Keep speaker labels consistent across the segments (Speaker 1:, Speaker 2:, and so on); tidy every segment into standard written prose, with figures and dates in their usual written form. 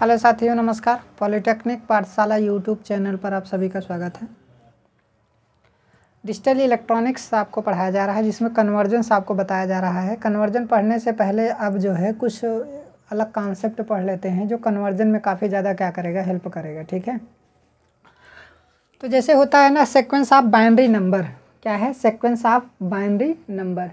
Speaker 1: Hello साथियों, नमस्कार। Polytechnic पाठशाला यूट्यूब चैनल पर आप सभी का स्वागत है। डिजिटल इलेक्ट्रॉनिक्स आपको पढ़ाया जा रहा है, जिसमें कन्वर्जेंस आपको बताया जा रहा है। कन्वर्जन पढ़ने से पहले अब जो है कुछ अलग कॉन्सेप्ट पढ़ लेते हैं, जो कन्वर्जन में काफ़ी ज़्यादा क्या करेगा, हेल्प करेगा। ठीक है, तो जैसे होता है ना, सीक्वेंस ऑफ बाइनरी नंबर। क्या है? Sequence of binary number.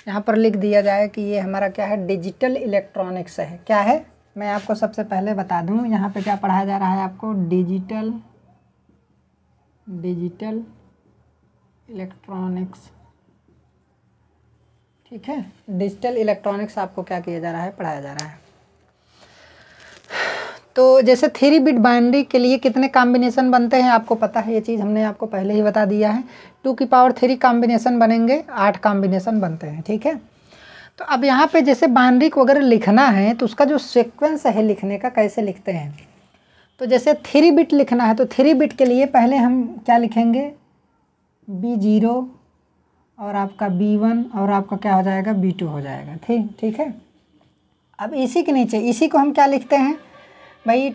Speaker 1: यहाँ पर लिख दिया जाए कि ये हमारा क्या है, डिजिटल इलेक्ट्रॉनिक्स है। क्या है, मैं आपको सबसे पहले बता दूं, यहाँ पे क्या पढ़ाया जा रहा है आपको, डिजिटल इलेक्ट्रॉनिक्स। ठीक है, डिजिटल इलेक्ट्रॉनिक्स आपको क्या किया जा रहा है, पढ़ाया जा रहा है। तो जैसे 3 बिट बाइनरी के लिए कितने कॉम्बिनेशन बनते हैं आपको पता है, ये चीज़ हमने आपको पहले ही बता दिया है। 2 की पावर 3 कॉम्बिनेशन बनेंगे, 8 कॉम्बिनेशन बनते हैं। ठीक है, तो अब यहाँ पे जैसे बाइनरी को अगर लिखना है तो उसका जो सीक्वेंस है लिखने का, कैसे लिखते हैं। तो जैसे 3 बिट लिखना है तो 3 बिट के लिए पहले हम क्या लिखेंगे, B0 और आपका B1 और आपका क्या हो जाएगा, B2 हो जाएगा। ठीक है। अब इसी के नीचे इसी को हम क्या लिखते हैं भाई,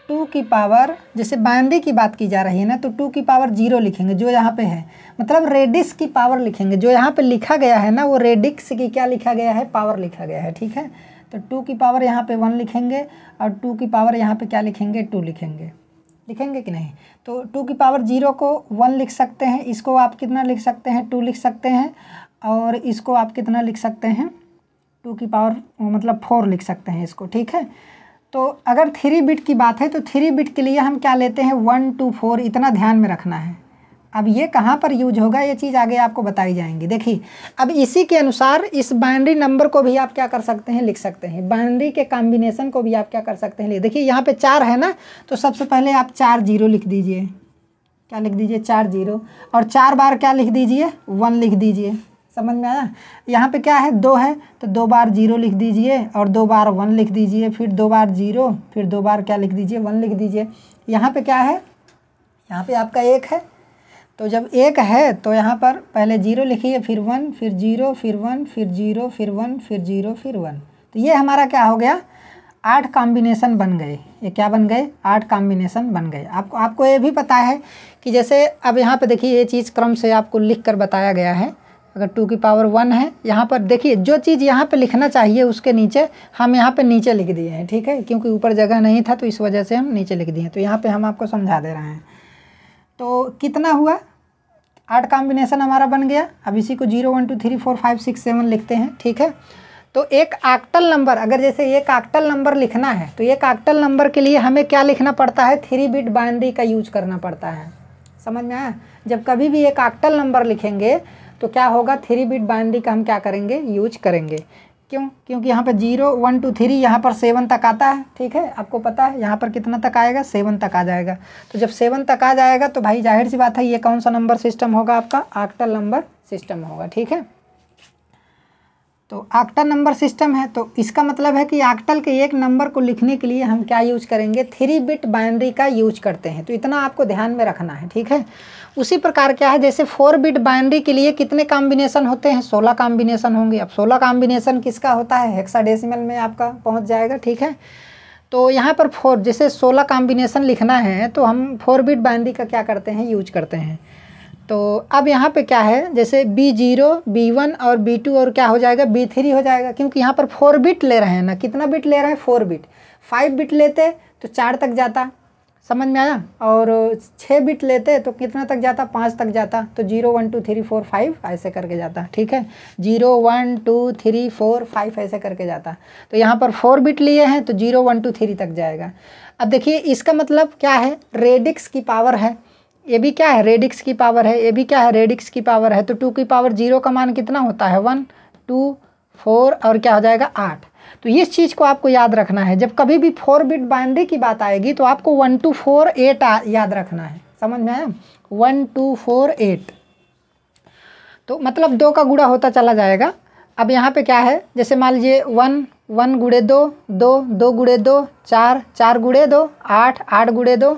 Speaker 1: 2 की पावर, जैसे बाइनरी की बात की जा रही है ना, तो 2 की पावर 0 लिखेंगे जो यहाँ पे है, मतलब रेडिक्स की पावर लिखेंगे। जो यहाँ पे लिखा गया है ना, वो रेडिक्स की क्या लिखा गया है, पावर लिखा गया है। ठीक है, तो 2 की पावर यहाँ पे 1 लिखेंगे और 2 की पावर यहाँ पे क्या लिखेंगे, 2 लिखेंगे कि नहीं। तो 2 की पावर 0 को 1 लिख सकते हैं, इसको आप कितना लिख सकते हैं, 2 लिख सकते हैं, और इसको आप कितना लिख सकते हैं, 2 की पावर मतलब 4 लिख सकते हैं इसको। ठीक है, तो अगर 3 बिट की बात है तो 3 बिट के लिए हम क्या लेते हैं, 1 2 4, इतना ध्यान में रखना है। अब ये कहाँ पर यूज होगा, ये चीज़ आगे आपको बताई जाएंगी। देखिए, अब इसी के अनुसार इस बाइनरी नंबर को भी आप क्या कर सकते हैं, लिख सकते हैं। बाइनरी के कॉम्बिनेशन को भी आप क्या कर सकते हैं, देखिए यहाँ पे 4 है ना, तो सबसे पहले आप 4 0 लिख दीजिए। क्या लिख दीजिए, 4 0, और 4 बार क्या लिख दीजिए, 1 लिख दीजिए। समझ में आया। यहाँ पे क्या है, 2 है तो 2 बार 0 लिख दीजिए और 2 बार 1 लिख दीजिए, फिर 2 बार 0, फिर 2 बार क्या लिख दीजिए, 1 लिख दीजिए। यहाँ पे क्या है, यहाँ पे आपका 1 है, तो जब 1 है तो यहाँ पर पहले 0 लिखिए, फिर 1, फिर 0, फिर 1, फिर 0, फिर 1, फिर 0, फिर 1। तो ये हमारा क्या हो गया, 8 कॉम्बिनेशन बन गए। ये क्या बन गए, 8 कॉम्बिनेशन बन गए। आपको ये भी पता है कि जैसे अब यहाँ पे देखिए, ये चीज़ क्रम से आपको लिख कर बताया गया है। अगर 2 की पावर 1 है, यहाँ पर देखिए जो चीज़ यहाँ पे लिखना चाहिए उसके नीचे हम यहाँ पे नीचे लिख दिए हैं। ठीक है, क्योंकि ऊपर जगह नहीं था तो इस वजह से हम नीचे लिख दिए हैं। तो यहाँ पे हम आपको समझा दे रहे हैं। तो कितना हुआ, 8 कॉम्बिनेशन हमारा बन गया। अब इसी को 0 1 2 3 4 5 6 7 लिखते हैं। ठीक है, तो एक ऑक्टल नंबर, अगर जैसे एक ऑक्टल नंबर लिखना है तो एक ऑक्टल नंबर के लिए हमें क्या लिखना पड़ता है, 3 बिट बाइनरी का यूज करना पड़ता है। समझ में आया। जब कभी भी एक ऑक्टल नंबर लिखेंगे तो क्या होगा, 3 बिट बाइनरी का हम क्या करेंगे, यूज करेंगे। क्यों? क्योंकि यहाँ पर 0 1 2 3 यहाँ पर 7 तक आता है। ठीक है, आपको पता है यहाँ पर कितना तक आएगा, 7 तक आ जाएगा। तो जब 7 तक आ जाएगा तो भाई जाहिर सी बात है, ये कौन सा नंबर सिस्टम होगा, आपका ऑक्टल नंबर सिस्टम होगा। ठीक है, तो ऑक्टल नंबर सिस्टम है, तो इसका मतलब है कि ऑक्टल के एक नंबर को लिखने के लिए हम क्या यूज करेंगे, 3 बिट बाइनरी का यूज करते हैं। तो इतना आपको ध्यान में रखना है। ठीक है, उसी प्रकार क्या है, जैसे 4 बिट बाइनरी के लिए कितने कॉम्बिनेशन होते हैं, 16 कॉम्बिनेशन होंगे। अब 16 कॉम्बिनेशन किसका होता है, हेक्साडेसिमल में आपका पहुंच जाएगा। ठीक है, तो यहाँ पर 4, जैसे 16 कॉम्बिनेशन लिखना है तो हम 4 बिट बाइनरी का क्या करते हैं, यूज करते हैं। तो अब यहाँ पे क्या है, जैसे B0 B1 और B2 और क्या हो जाएगा, B3 हो जाएगा। क्योंकि यहाँ पर 4 बिट ले रहे हैं ना, कितना बिट ले रहे हैं, 4 बिट। 5 बिट लेते तो 4 तक जाता। समझ में आया। और 6 बिट लेते तो कितना तक जाता, 5 तक जाता। तो 0 1 2 3 4 5 ऐसे करके जाता। ठीक है, 0 1 2 3 4 5 ऐसे करके जाता। तो यहाँ पर 4 बिट लिए हैं तो 0 1 2 3 तक जाएगा। अब देखिए, इसका मतलब क्या है, रेडिक्स की पावर है। ये भी क्या है, रेडिक्स की पावर है। ये भी क्या है, रेडिक्स की पावर है। तो 2 की पावर 0 का मान कितना होता है, 1 2 4 और क्या हो जाएगा, 8। तो इस चीज़ को आपको याद रखना है। जब कभी भी 4 बिट बाइनरी की बात आएगी तो आपको 1 2 4 8 याद रखना है। समझ में आया, 1 2 4 8। तो मतलब 2 का गुणा होता चला जाएगा। अब यहाँ पे क्या है, जैसे मान लीजिए 1 1 गुणे 2 2 2 गुणे 2 4 4 गुणे 2 8 8 गुणे 2।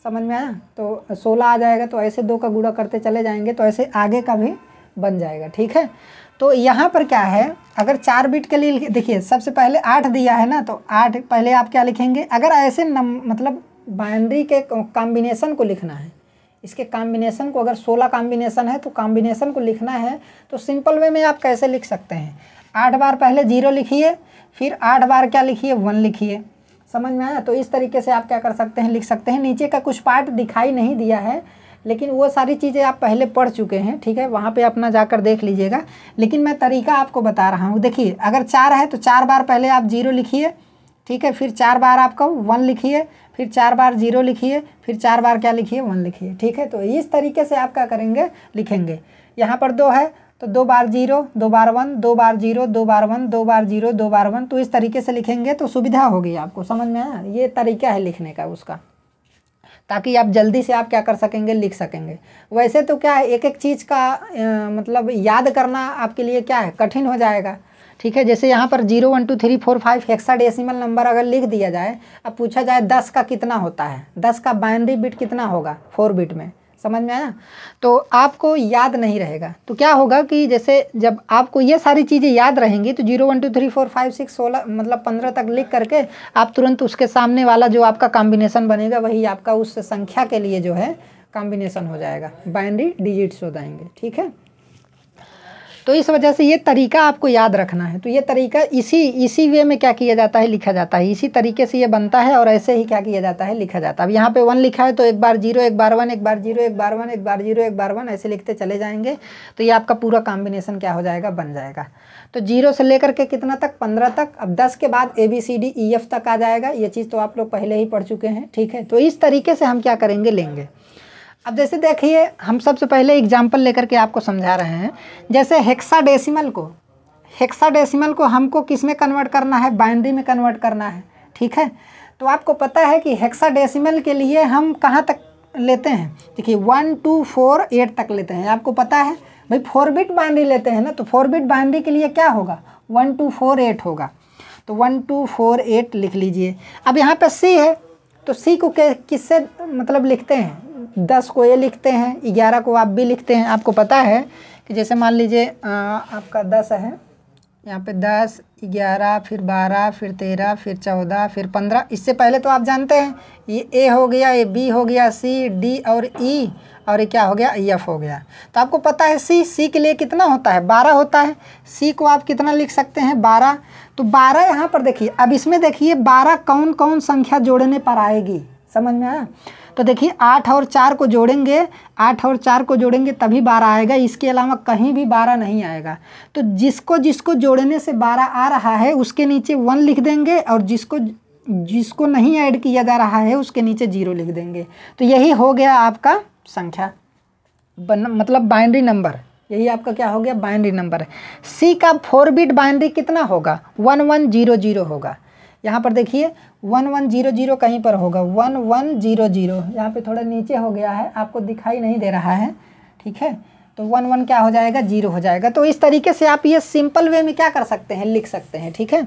Speaker 1: समझ में आया, तो 16 आ जाएगा। तो ऐसे 2 का गुणा करते चले जाएंगे तो ऐसे आगे का भी बन जाएगा। ठीक है, तो यहाँ पर क्या है, अगर 4 बिट के लिए देखिए सबसे पहले 8 दिया है ना, तो 8 पहले आप क्या लिखेंगे, अगर ऐसे मतलब बाइनरी के कॉम्बिनेशन को लिखना है, इसके कॉम्बिनेशन को, अगर 16 कॉम्बिनेशन है तो कॉम्बिनेशन को लिखना है, तो सिंपल वे में आप कैसे लिख सकते हैं, 8 बार पहले 0 लिखिए, फिर 8 बार क्या लिखिए, 1 लिखिए। समझ में आया? तो इस तरीके से आप क्या कर सकते हैं, लिख सकते हैं। नीचे का कुछ पार्ट दिखाई नहीं दिया है, लेकिन वो सारी चीज़ें आप पहले पढ़ चुके हैं। ठीक है, वहाँ पे अपना जाकर देख लीजिएगा, लेकिन मैं तरीका आपको बता रहा हूँ। देखिए अगर 4 है तो 4 बार पहले आप 0 लिखिए, ठीक है, फिर 4 बार आपका 1 लिखिए, फिर 4 बार 0 लिखिए, फिर 4 बार क्या लिखिए, 1 लिखिए। ठीक है, तो इस तरीके से आप क्या करेंगे, लिखेंगे। यहाँ पर 2 है तो 2 बार 0, 2 बार 1, 2 बार 0, 2 बार 1, 2 बार 0, 2 बार 1, तो इस तरीके से लिखेंगे तो सुविधा होगी आपको। समझ में आया? ये तरीका है लिखने का उसका, ताकि आप जल्दी से आप क्या कर सकेंगे, लिख सकेंगे। वैसे तो क्या है, एक एक चीज़ का मतलब याद करना आपके लिए क्या है, कठिन हो जाएगा। ठीक है, जैसे यहाँ पर 0 1 2 3 4 5 हेक्साडेसिमल नंबर अगर लिख दिया जाए, अब पूछा जाए 10 का कितना होता है, 10 का बाइनरी बिट कितना होगा 4 बिट में। समझ में आया? तो आपको याद नहीं रहेगा, तो क्या होगा कि जैसे जब आपको ये सारी चीज़ें याद रहेंगी तो 0 1 2 3 4 5 6 16 मतलब 15 तक लिख करके आप तुरंत उसके सामने वाला जो आपका कॉम्बिनेशन बनेगा वही आपका उस संख्या के लिए जो है कॉम्बिनेशन हो जाएगा, बाइनरी डिजिट्स हो जाएंगे। ठीक है, तो इस वजह से ये तरीका आपको याद रखना है। तो ये तरीका इसी वे में क्या किया जाता है, लिखा जाता है। इसी तरीके से ये बनता है और ऐसे ही क्या किया जाता है, लिखा जाता है। अब यहाँ पे 1 लिखा है तो एक बार 0, एक बार 1, एक बार 0, एक बार 1, एक बार 0, एक बार 1, ऐसे लिखते चले जाएंगे तो ये आपका पूरा कॉम्बिनेशन क्या हो जाएगा, बन जाएगा। तो 0 से लेकर के कितना तक, 15 तक। अब 10 के बाद ABCDEF तक आ जाएगा। ये चीज़ तो आप लोग पहले ही पढ़ चुके हैं। ठीक है, तो इस तरीके से हम क्या करेंगे, लेंगे। अब जैसे देखिए हम सबसे पहले एग्जाम्पल लेकर के आपको समझा रहे हैं। जैसे हेक्साडेसिमल को हमको किस में कन्वर्ट करना है, बाइनरी में कन्वर्ट करना है। ठीक है, तो आपको पता है कि हेक्साडेसिमल के लिए हम कहाँ तक लेते हैं, देखिए 1 2 4 8 तक लेते हैं। आपको पता है भाई 4 बिट बाइनरी लेते हैं ना, तो 4 बिट बाइनरी के लिए क्या होगा, 1 2 4 8 होगा। तो 1 2 4 8 लिख लीजिए। अब यहाँ पे C है तो C को किससे मतलब लिखते हैं, 10 को ये लिखते हैं, 11 को आप भी लिखते हैं। आपको पता है कि जैसे मान लीजिए आपका 10 है, यहाँ पे 10 11 फिर 12 फिर 13 फिर 14 फिर 15। इससे पहले तो आप जानते हैं ये A हो गया, ये B हो गया, C D और E और ये क्या हो गया, F हो गया। तो आपको पता है C के लिए कितना होता है, 12 होता है। C को आप कितना लिख सकते हैं, 12। तो 12 यहाँ पर देखिए, अब इसमें देखिए 12 कौन कौन संख्या जोड़ने पर आएगी, समझ में आया? तो देखिए 8 और 4 को जोड़ेंगे, 8 और 4 को जोड़ेंगे तभी 12 आएगा, इसके अलावा कहीं भी 12 नहीं आएगा। तो जिसको जोड़ने से 12 आ रहा है उसके नीचे 1 लिख देंगे, और जिसको नहीं ऐड किया जा रहा है उसके नीचे 0 लिख देंगे। तो यही हो गया आपका संख्या मतलब बाइनरी नंबर। यही आपका क्या हो गया, बाइनरी नंबर है। C का 4 बिट बाइनरी कितना होगा, 1100 होगा। यहाँ पर देखिए 1100 कहीं पर होगा, 1100 यहाँ पे थोड़ा नीचे हो गया है, आपको दिखाई नहीं दे रहा है। ठीक है, तो 11 क्या हो जाएगा, 0 हो जाएगा। तो इस तरीके से आप ये सिंपल वे में क्या कर सकते हैं, लिख सकते हैं। ठीक है,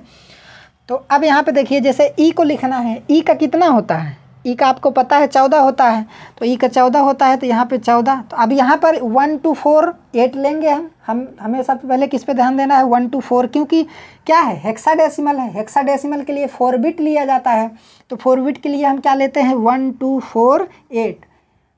Speaker 1: तो अब यहाँ पे देखिए जैसे ई को लिखना है, ई का कितना होता है, ई का आपको पता है 14 होता है। तो ई का 14 होता है, तो यहाँ पे 14। तो अब यहाँ पर 1 2 4 8 लेंगे हमें सबसे पहले किस पे ध्यान देना है, 1 2 4, क्योंकि क्या है, हेक्साडेसिमल है। हेक्साडेसिमल के लिए 4 बिट लिया जाता है। तो 4 बिट के लिए हम क्या लेते हैं, 1 2 4 8।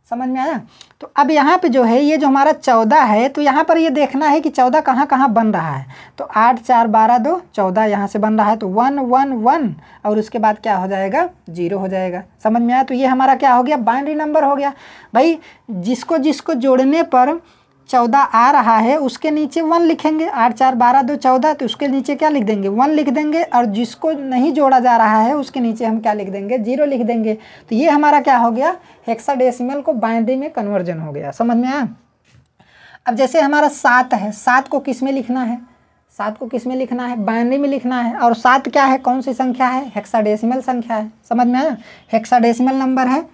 Speaker 1: समझ में आया? तो अब यहाँ पे जो है ये जो हमारा 14 है, तो यहाँ पर ये देखना है कि 14 कहाँ कहाँ बन रहा है। तो 8 4 12 2 14 यहाँ से बन रहा है, तो 1 1 1 और उसके बाद क्या हो जाएगा, 0 हो जाएगा। समझ में आया? तो ये हमारा क्या हो गया, बाइनरी नंबर हो गया। भाई जिसको जोड़ने पर 14 आ रहा है उसके नीचे 1 लिखेंगे, 8 4 12 2 14, तो उसके नीचे क्या लिख देंगे, 1 लिख देंगे, और जिसको नहीं जोड़ा जा रहा है उसके नीचे हम क्या लिख देंगे, 0 लिख देंगे। तो ये हमारा क्या हो गया, हेक्साडेसिमल को बाइनरी में कन्वर्जन हो गया। समझ में आया? अब जैसे हमारा 7 है, 7 को किस में लिखना है, 7 को किस में लिखना है, बाइनरी में लिखना है। और 7 क्या है, कौन सी संख्या है, हेक्साडेसिमल संख्या है। समझ में आया? हेक्साडेसिमल नंबर है,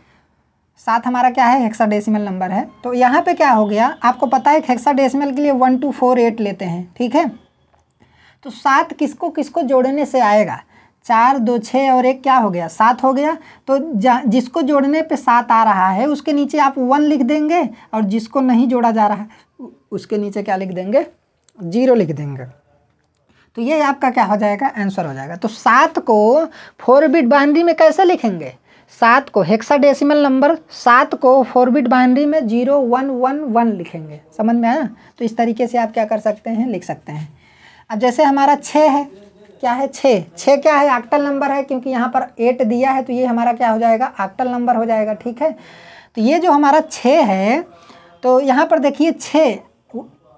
Speaker 1: 7 हमारा क्या है, हेक्साडेसिमल नंबर है। तो यहाँ पे क्या हो गया, आपको पता है हेक्साडेसिमल के लिए 1 2 4 8 लेते हैं। ठीक है, तो 7 किसको जोड़ने से आएगा, 4 2 6 और 1 क्या हो गया, 7 हो गया। तो जिसको जोड़ने पे 7 आ रहा है उसके नीचे आप 1 लिख देंगे, और जिसको नहीं जोड़ा जा रहा है उसके नीचे क्या लिख देंगे, 0 लिख देंगे। तो ये आपका क्या हो जाएगा, आंसर हो जाएगा। तो 7 को 4 बिट बाइनरी में कैसे लिखेंगे, 7 को हेक्साडेसिमल नंबर 7 को 4 बिट बाइनरी में 0111 लिखेंगे। समझ में आया। तो इस तरीके से आप क्या कर सकते हैं, लिख सकते हैं। अब जैसे हमारा 6 है, क्या है 6 क्या है, ऑक्टल नंबर है, क्योंकि यहाँ पर 8 दिया है तो ये हमारा क्या हो जाएगा, ऑक्टल नंबर हो जाएगा। ठीक है, तो ये जो हमारा 6 है, तो यहाँ पर देखिए 6,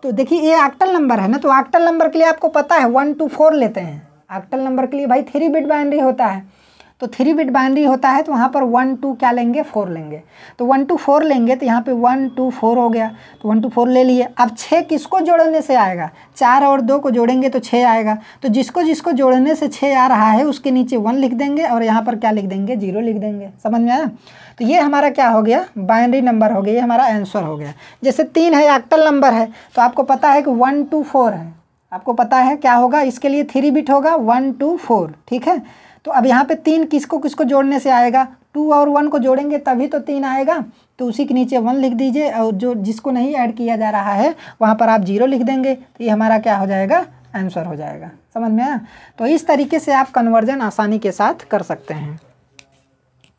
Speaker 1: तो देखिए ये ऑक्टल नंबर है ना, तो ऑक्टल नंबर के लिए आपको पता है 1 2 4 लेते हैं। ऑक्टल नंबर के लिए भाई 3 बिट बाइनरी होता है, तो 3 बिट बाइनरी होता है, तो वहाँ पर 1 2 क्या लेंगे, 4 लेंगे। तो 1 2 4 लेंगे, तो यहाँ पे 1 2 4 हो गया, तो 1 2 4 ले लिए। अब 6 किसको जोड़ने से आएगा, 4 और 2 को जोड़ेंगे तो 6 आएगा। तो जिसको जिसको जोड़ने से 6 आ रहा है उसके नीचे 1 लिख देंगे और यहाँ पर क्या लिख देंगे, 0 लिख देंगे। समझ में आया। तो ये हमारा क्या हो गया, बाइनरी नंबर हो गया, ये हमारा आंसर हो गया। जैसे 3 है, ऑक्टल नंबर है, तो आपको पता है कि 1 2 4 है, आपको पता है क्या होगा, इसके लिए 3 बिट होगा 1 2 4। ठीक है, तो अब यहाँ पे 3 किसको किसको जोड़ने से आएगा, 2 और 1 को जोड़ेंगे तभी तो 3 आएगा, तो उसी के नीचे 1 लिख दीजिए, और जो जिसको नहीं ऐड किया जा रहा है वहाँ पर आप 0 लिख देंगे, तो ये हमारा क्या हो जाएगा, आंसर हो जाएगा। समझ में आया। तो इस तरीके से आप कन्वर्जन आसानी के साथ कर सकते हैं।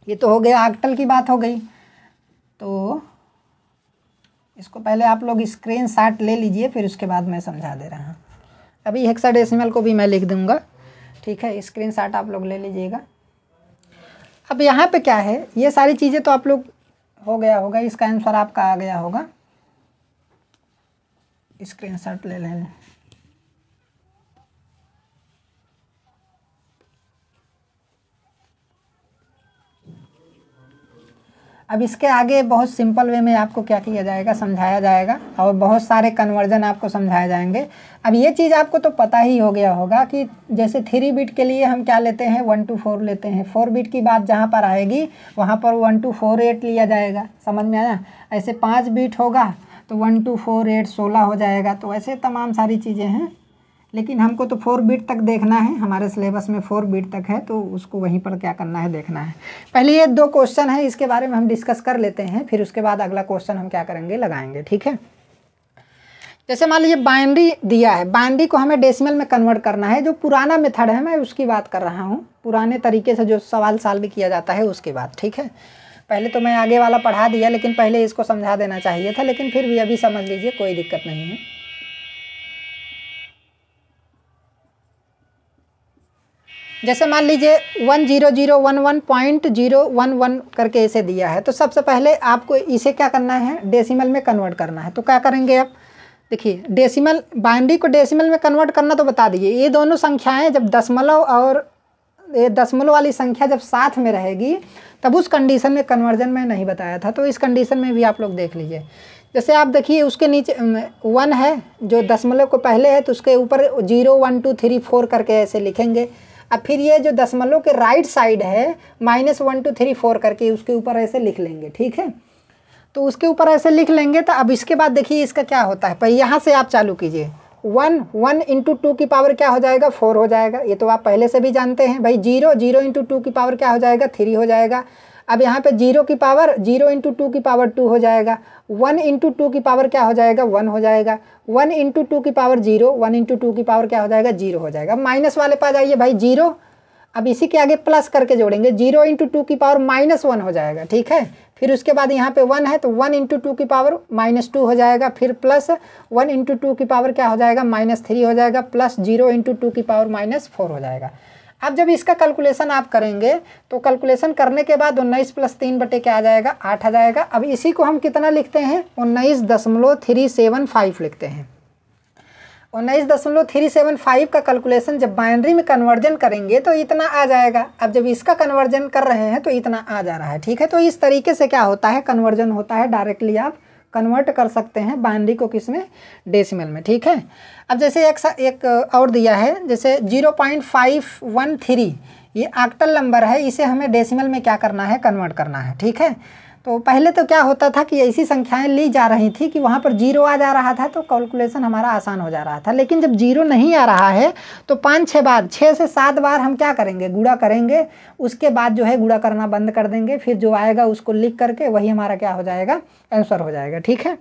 Speaker 1: ये तो हो गया, ऑक्टल की बात हो गई। तो इसको पहले आप लोग स्क्रीनशॉट ले लीजिए, फिर उसके बाद मैं समझा दे रहा हूँ। अभी हेक्साडेसिमल को भी मैं लिख दूंगा। ठीक है, स्क्रीनशॉट आप लोग ले लीजिएगा। अब यहाँ पे क्या है, ये सारी चीज़ें तो आप लोग हो गया होगा, इसका आंसर आपका आ गया होगा। स्क्रीनशॉट ले लें। अब इसके आगे बहुत सिंपल वे में आपको क्या किया जाएगा, समझाया जाएगा, और बहुत सारे कन्वर्जन आपको समझाए जाएंगे। अब ये चीज़ आपको तो पता ही हो गया होगा कि जैसे 3 बिट के लिए हम क्या लेते हैं, 1 2 4 लेते हैं। 4 बिट की बात जहाँ पर आएगी वहाँ पर 1 2 4 8 लिया जाएगा। समझ में आया। ऐसे 5 बिट होगा तो 1 2 4 8 16 हो जाएगा। तो ऐसे तमाम सारी चीज़ें हैं, लेकिन हमको तो 4 बिट तक देखना है, हमारे सिलेबस में 4 बिट तक है, तो उसको वहीं पर क्या करना है, देखना है। पहले ये 2 क्वेश्चन है, इसके बारे में हम डिस्कस कर लेते हैं, फिर उसके बाद अगला क्वेश्चन हम क्या करेंगे, लगाएंगे। ठीक है, जैसे मान लीजिए बाइनरी दिया है, बाइनरी को हमें डेसिमल में कन्वर्ट करना है। जो पुराना मेथड है मैं उसकी बात कर रहा हूँ, पुराने तरीके से जो सवाल भी किया जाता है उसकी बात। ठीक है, पहले तो मैं आगे वाला पढ़ा दिया, लेकिन पहले इसको समझा देना चाहिए था, लेकिन फिर भी अभी समझ लीजिए, कोई दिक्कत नहीं है। जैसे मान लीजिए 10011.011 करके इसे दिया है, तो सबसे पहले आपको इसे क्या करना है, डेसिमल में कन्वर्ट करना है। तो क्या करेंगे आप, देखिए डेसिमल, बाइनरी को डेसिमल में कन्वर्ट करना तो बता दीजिए। ये दोनों संख्याएं जब दशमलव और ये दशमलव वाली संख्या जब साथ में रहेगी तब उस कंडीशन में कन्वर्जन में नहीं बताया था, तो इस कंडीशन में भी आप लोग देख लीजिए। जैसे आप देखिए उसके नीचे 1 है जो दशमलव को पहले है, तो उसके ऊपर 0 1 2 3 4 करके ऐसे लिखेंगे। अब फिर ये जो दशमलव के राइट साइड है -1 2 3 4 करके उसके ऊपर ऐसे लिख लेंगे। ठीक है, तो उसके ऊपर ऐसे लिख लेंगे। तो अब इसके बाद देखिए इसका क्या होता है, पर यहाँ से आप चालू कीजिए। 1 × 2 की पावर क्या हो जाएगा, 4 हो जाएगा। ये तो आप पहले से भी जानते हैं भाई। 0 × 2 की पावर क्या हो जाएगा, 3 हो जाएगा। अब यहाँ पे 0 की पावर 0 × 2 की पावर 2 हो जाएगा। 1 × 2 की पावर क्या हो जाएगा, 1 हो जाएगा। 1 × 2 की पावर 0, 1 × 2 की पावर क्या हो जाएगा, 0 हो जाएगा। माइनस वाले पास जाइए भाई, 0। अब इसी के आगे प्लस करके जोड़ेंगे, 0 × 2 की पावर -1 हो जाएगा। ठीक है, फिर उसके बाद यहाँ पे 1 है तो 1 × 2 की पावर -2 हो जाएगा। फिर प्लस 1 × 2 की पावर क्या हो जाएगा, -3 हो जाएगा। प्लस 0 × 2 की पावर -4 हो जाएगा। अब जब इसका कैलकुलेशन आप करेंगे तो कैलकुलेशन करने के बाद 19 + 3 बटे क्या आ जाएगा, 8 आ जाएगा। अब इसी को हम कितना लिखते हैं, 19.375 लिखते हैं। 19.375 का कैलकुलेशन जब बाइनरी में कन्वर्जन करेंगे तो इतना आ जाएगा। अब जब इसका कन्वर्जन कर रहे हैं तो इतना आ जा रहा है। ठीक है, तो इस तरीके से क्या होता है, कन्वर्जन होता है। डायरेक्टली आप कन्वर्ट कर सकते हैं बाइनरी को, किसमें, डेसिमल में। ठीक है, अब जैसे एक और दिया है, जैसे 0.513, ये ऑक्टल नंबर है, इसे हमें डेसिमल में क्या करना है, कन्वर्ट करना है। ठीक है, तो पहले तो क्या होता था कि ऐसी संख्याएं ली जा रही थी कि वहाँ पर 0 आ जा रहा था, तो कैलकुलेशन हमारा आसान हो जा रहा था। लेकिन जब 0 नहीं आ रहा है तो 5-6 बार, 6 से 7 बार हम क्या करेंगे, गुणा करेंगे। उसके बाद जो है गुणा करना बंद कर देंगे, फिर जो आएगा उसको लिख करके वही हमारा क्या हो जाएगा, आंसर हो जाएगा। ठीक है,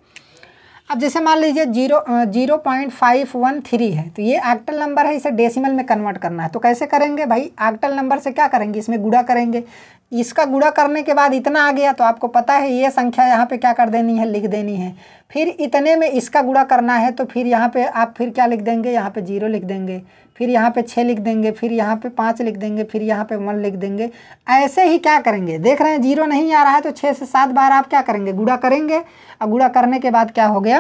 Speaker 1: अब जैसे मान लीजिए 0.513 है, तो ये ऑक्टल नंबर है, इसे डेसिमल में कन्वर्ट करना है। तो कैसे करेंगे भाई, ऑक्टल नंबर से क्या करेंगे, इसमें गुणा करेंगे। इसका गुणा करने के बाद इतना आ गया तो आपको पता है ये संख्या यहाँ पे क्या कर देनी है, लिख देनी है। फिर इतने में इसका गुणा करना है तो फिर यहाँ पे आप फिर क्या लिख देंगे, यहाँ पे 0 लिख देंगे, फिर यहाँ पे 6 लिख देंगे, फिर यहाँ पे 5 लिख देंगे, फिर यहाँ पे 1 लिख देंगे। ऐसे ही क्या करेंगे, देख रहे हैं 0 नहीं आ रहा है तो 6 से 7 बार आप क्या करेंगे, गुणा करेंगे। और गुणा करने के बाद क्या हो गया,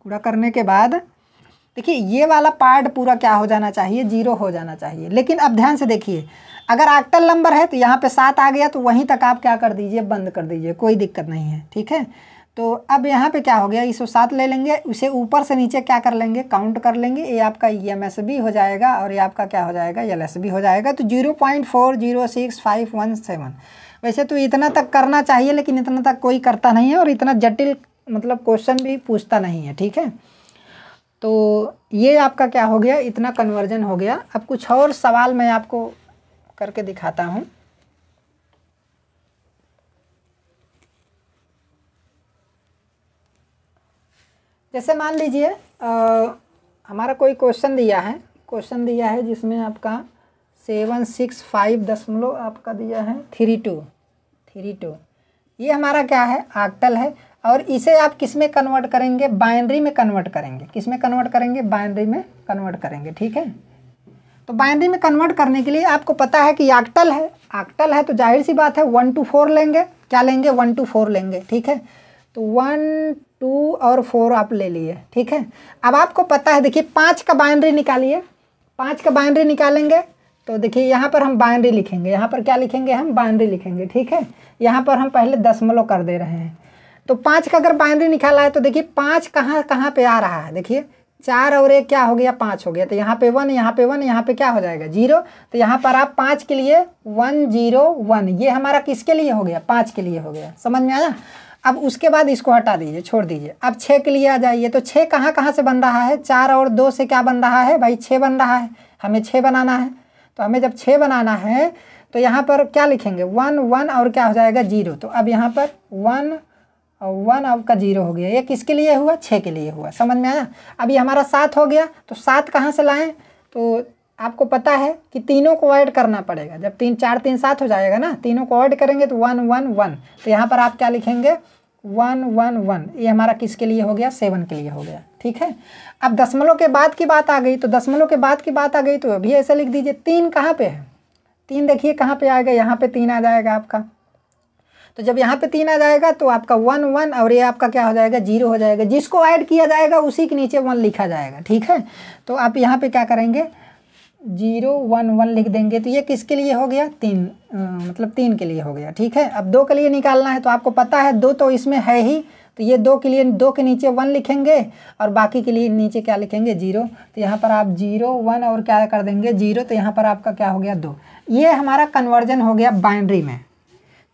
Speaker 1: गुणा करने के बाद देखिए ये वाला पार्ट पूरा क्या हो जाना चाहिए, 0 हो जाना चाहिए। लेकिन अब ध्यान से देखिए, अगर ऑक्टल नंबर है तो यहाँ पे 7 आ गया तो वहीं तक आप क्या कर दीजिए, बंद कर दीजिए, कोई दिक्कत नहीं है, ठीक है। तो अब यहाँ पे क्या हो गया, इसको 7 ले लेंगे, उसे ऊपर से नीचे क्या कर लेंगे, काउंट कर लेंगे। ये आपका EMS भी हो जाएगा और ये आपका क्या हो जाएगा, LS भी हो जाएगा। तो 0.406517। वैसे तो इतना तक करना चाहिए लेकिन इतना तक कोई करता नहीं है और इतना जटिल मतलब क्वेश्चन भी पूछता नहीं है, ठीक है। तो ये आपका क्या हो गया, इतना कन्वर्जन हो गया। अब कुछ और सवाल मैं आपको करके दिखाता हूँ। जैसे मान लीजिए हमारा कोई क्वेश्चन दिया है जिसमें आपका 765 दशमलव आपका दिया है 32। ये हमारा क्या है, ऑक्टल है। और इसे आप किस में कन्वर्ट करेंगे, बाइनरी में कन्वर्ट करेंगे। किस में कन्वर्ट करेंगे, बाइनरी में कन्वर्ट करेंगे, ठीक है। तो बाइनरी में कन्वर्ट करने के लिए आपको पता है कि ऑक्टल है तो जाहिर सी बात है 1 to 4 लेंगे। क्या लेंगे, 1 to 4 लेंगे, ठीक है। तो 1, 2 और 4 आप ले लिए, ठीक है। अब आपको पता है, देखिए 5 का बाइनरी निकालिए। 5 का बाइनरी निकालेंगे तो देखिए यहाँ पर हम बाइनरी लिखेंगे, यहाँ पर क्या लिखेंगे, हम बाइनरी लिखेंगे, ठीक है। यहाँ पर हम पहले दशमलव कर दे रहे हैं। तो 5 का अगर बाइनरी निकाला है तो देखिए 5 कहाँ पे आ रहा है, देखिए 4 और 1 क्या हो गया, 5 हो गया। तो यहाँ पे 1, यहाँ पे 1, यहाँ पे क्या हो जाएगा, 0। तो यहाँ पर आप 5 के लिए 1 0 1, ये हमारा किसके लिए हो गया, 5 के लिए हो गया। समझ में आया। अब उसके बाद इसको हटा दीजिए, छोड़ दीजिए। अब 6 के लिए आ जाइए। तो 6 कहाँ से बन रहा है, 4 और 2 से क्या बन रहा है भाई, 6 बन रहा है। हमें 6 बनाना है। तो हमें जब 6 बनाना है तो यहाँ पर क्या लिखेंगे, 1 1 और क्या हो जाएगा, 0। तो अब यहाँ पर 1 और 1 आपका 0 हो गया। ये किसके लिए हुआ, 6 के लिए हुआ। समझ में आया। अब ये हमारा 7 हो गया। तो 7 कहाँ से लाएं, तो आपको पता है कि तीनों को ऐड करना पड़ेगा। जब 3 4 3 7 हो जाएगा ना, तीनों को ऐड करेंगे तो 1 1 1। तो यहाँ पर आप क्या लिखेंगे, 1 1 1। ये हमारा किसके लिए हो गया, 7 के लिए हो गया, ठीक है। अब दशमलव के बाद की बात आ गई। तो दशमलव के बाद की बात आ गई तो अभी ऐसे लिख दीजिए। 3 कहाँ पे है, 3 देखिए कहाँ पे आएगा, यहाँ पे 3 आ जाएगा आपका। तो जब यहाँ पे 3 आ जाएगा तो आपका 1 1 और ये आपका क्या हो जाएगा, 0 हो जाएगा। जिसको ऐड किया जाएगा उसी के नीचे 1 लिखा जाएगा, ठीक है। तो आप यहाँ पे क्या करेंगे, 0 1 1 लिख देंगे। तो ये किसके लिए हो गया, 3 मतलब 3 के लिए हो गया, ठीक है। अब 2 के लिए निकालना है तो आपको पता है 2 तो इसमें है ही। तो ये 2 के लिए 2 के नीचे 1 लिखेंगे और बाकी के लिए नीचे क्या लिखेंगे, 0। तो यहाँ पर आप 0 1 और क्या कर देंगे, 0। तो यहाँ पर आपका क्या हो गया, 2। ये हमारा कन्वर्जन हो गया बाइनरी में।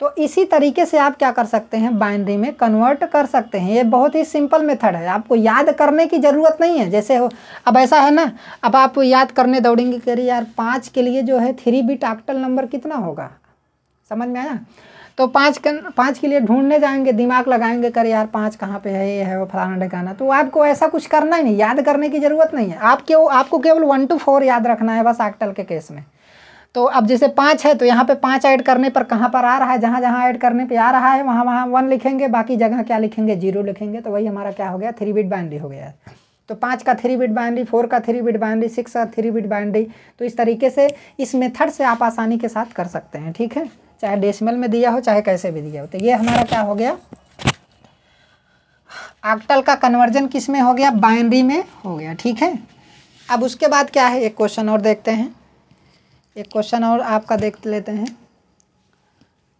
Speaker 1: तो इसी तरीके से आप क्या कर सकते हैं, बाइनरी में कन्वर्ट कर सकते हैं। ये बहुत ही सिंपल मेथड है, आपको याद करने की ज़रूरत नहीं है। जैसे हो अब ऐसा है ना, अब आप याद करने दौड़ेंगे कि अरे यार 5 के लिए जो है 3 बिट ऑक्टल नंबर कितना होगा, समझ में आया। तो 5 के लिए ढूंढने जाएंगे, दिमाग लगाएंगे कर यार 5 कहाँ पे है, ये है वो फलाना ठिकाना। तो आपको ऐसा कुछ करना ही नहीं, याद करने की ज़रूरत नहीं है। आपको केवल 1 to 4 याद रखना है बस ऑक्टल के केस में। तो अब जैसे 5 है तो यहाँ पे 5 ऐड करने पर कहाँ पर आ रहा है, जहाँ जहाँ ऐड करने पे आ रहा है वहाँ 1 लिखेंगे, बाकी जगह क्या लिखेंगे, 0 लिखेंगे। तो वही हमारा क्या हो गया, 3 बिट बाइनरी हो गया है। तो 5 का 3 बिट बाइनरी, 4 का 3 बिट बाइनरी, 6 का 3 बिट बाइनरी। तो इस तरीके से इस मेथड से आप आसानी के साथ कर सकते हैं, ठीक है। चाहे डेसिमल में दिया हो चाहे कैसे भी दिया हो। तो ये हमारा क्या हो गया, ऑक्टल का कन्वर्जन किस में हो गया, बाइनरी में हो गया, ठीक है। अब उसके बाद क्या है, एक क्वेश्चन और देखते हैं। एक क्वेश्चन और आपका देख लेते हैं।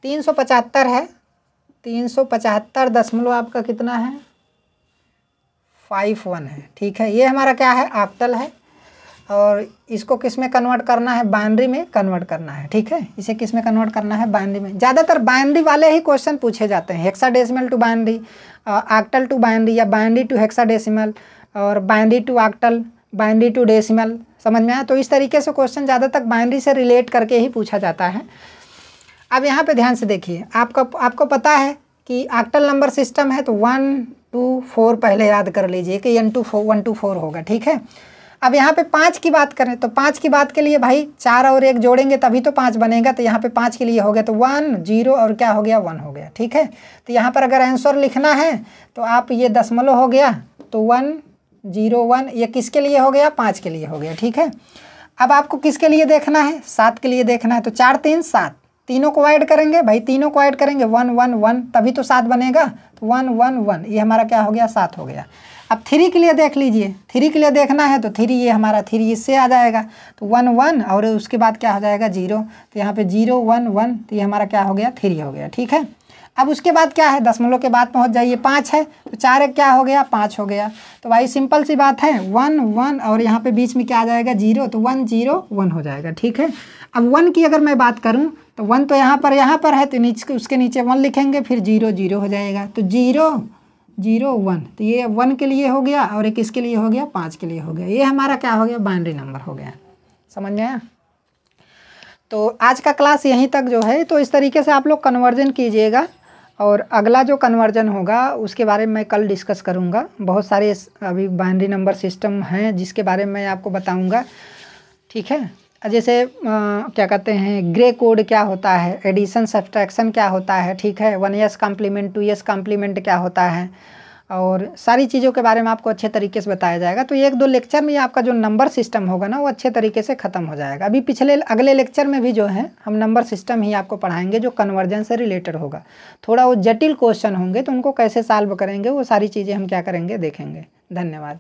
Speaker 1: 375 है, 375 दशमलव आपका कितना है, 51 है, ठीक है। ये हमारा क्या है, ऑक्टल है और इसको किस में कन्वर्ट करना है, बाइनरी में कन्वर्ट करना है, ठीक है। इसे किस में कन्वर्ट करना है, बाइनरी में। ज़्यादातर बाइनरी वाले ही क्वेश्चन पूछे जाते हैं, hexadecimal to binary, octal to binary, या बाइनरी टू हेक्साडेसिमल, और binary to octal, binary to decimal. समझ में आया। तो इस तरीके से क्वेश्चन ज़्यादा तक बाइनरी से रिलेट करके ही पूछा जाता है। अब यहाँ पे ध्यान से देखिए, आपको पता है कि ऑक्टल नंबर सिस्टम है तो 1 4 पहले याद कर लीजिए कि n to 4 होगा, ठीक है। अब यहाँ पे 5 की बात करें तो 5 की बात के लिए भाई 4 और 1 जोड़ेंगे तभी तो 5 बनेगा, तो यहाँ पे 5 के लिए हो गया तो 1 0 और क्या हो गया 1 हो गया, ठीक है। तो यहाँ पर अगर आंसर लिखना है तो आप ये दशमलव हो गया तो 1 0 1, ये किसके लिए हो गया 5 के लिए हो गया, ठीक है। अब आपको किसके लिए देखना है 7 के लिए देखना है, तो 4 3 7, तीनों को ऐड करेंगे भाई, तीनों को ऐड करेंगे 1 1 1 तभी तो 7 बनेगा, तो 1 1 1 ये हमारा क्या हो गया 7 हो गया। अब 3 के लिए देख लीजिए, 3 के लिए देखना है तो 3 ये हमारा 3 इससे आ जाएगा, तो 1 1 और उसके बाद क्या हो जाएगा 0, तो यहाँ पे 0 1 1 तो ये हमारा क्या हो गया 3 हो गया, ठीक है। अब उसके बाद क्या है दशमलव के बाद पहुँच जाइए, 5 है तो 4 1 क्या हो गया 5 हो गया, तो भाई सिंपल सी बात है 1 1 और यहाँ पे बीच में क्या आ जाएगा 0, तो 1 0 1 हो जाएगा, ठीक है। अब 1 की अगर मैं बात करूँ तो 1 तो यहाँ पर है तो नीचे उसके नीचे 1 लिखेंगे, फिर 0 0 हो जाएगा, तो 0 0 1 तो ये 1 के लिए हो गया और एक इसके लिए हो गया 5 के लिए हो गया, ये हमारा क्या हो गया बाइनरी नंबर हो गया, समझ में आया। तो आज का क्लास यहीं तक जो है, तो इस तरीके से आप लोग कन्वर्जन कीजिएगा, और अगला जो कन्वर्जन होगा उसके बारे में मैं कल डिस्कस करूँगा। बहुत सारे अभी बाइनरी नंबर सिस्टम हैं जिसके बारे में मैं आपको बताऊँगा, ठीक है। जैसे क्या कहते हैं ग्रे कोड क्या होता है, एडिशन सब्सट्रैक्शन क्या होता है, ठीक है, 1s कॉम्प्लीमेंट 2s कॉम्प्लीमेंट क्या होता है, और सारी चीज़ों के बारे में आपको अच्छे तरीके से बताया जाएगा। तो 1-2 लेक्चर में आपका जो नंबर सिस्टम होगा ना वो अच्छे तरीके से ख़त्म हो जाएगा। अभी अगले लेक्चर में भी जो है हम नंबर सिस्टम ही आपको पढ़ाएंगे जो कन्वर्जन से रिलेटेड होगा। थोड़ा वो जटिल क्वेश्चन होंगे तो उनको कैसे सॉल्व करेंगे वो सारी चीज़ें हम क्या करेंगे देखेंगे। धन्यवाद।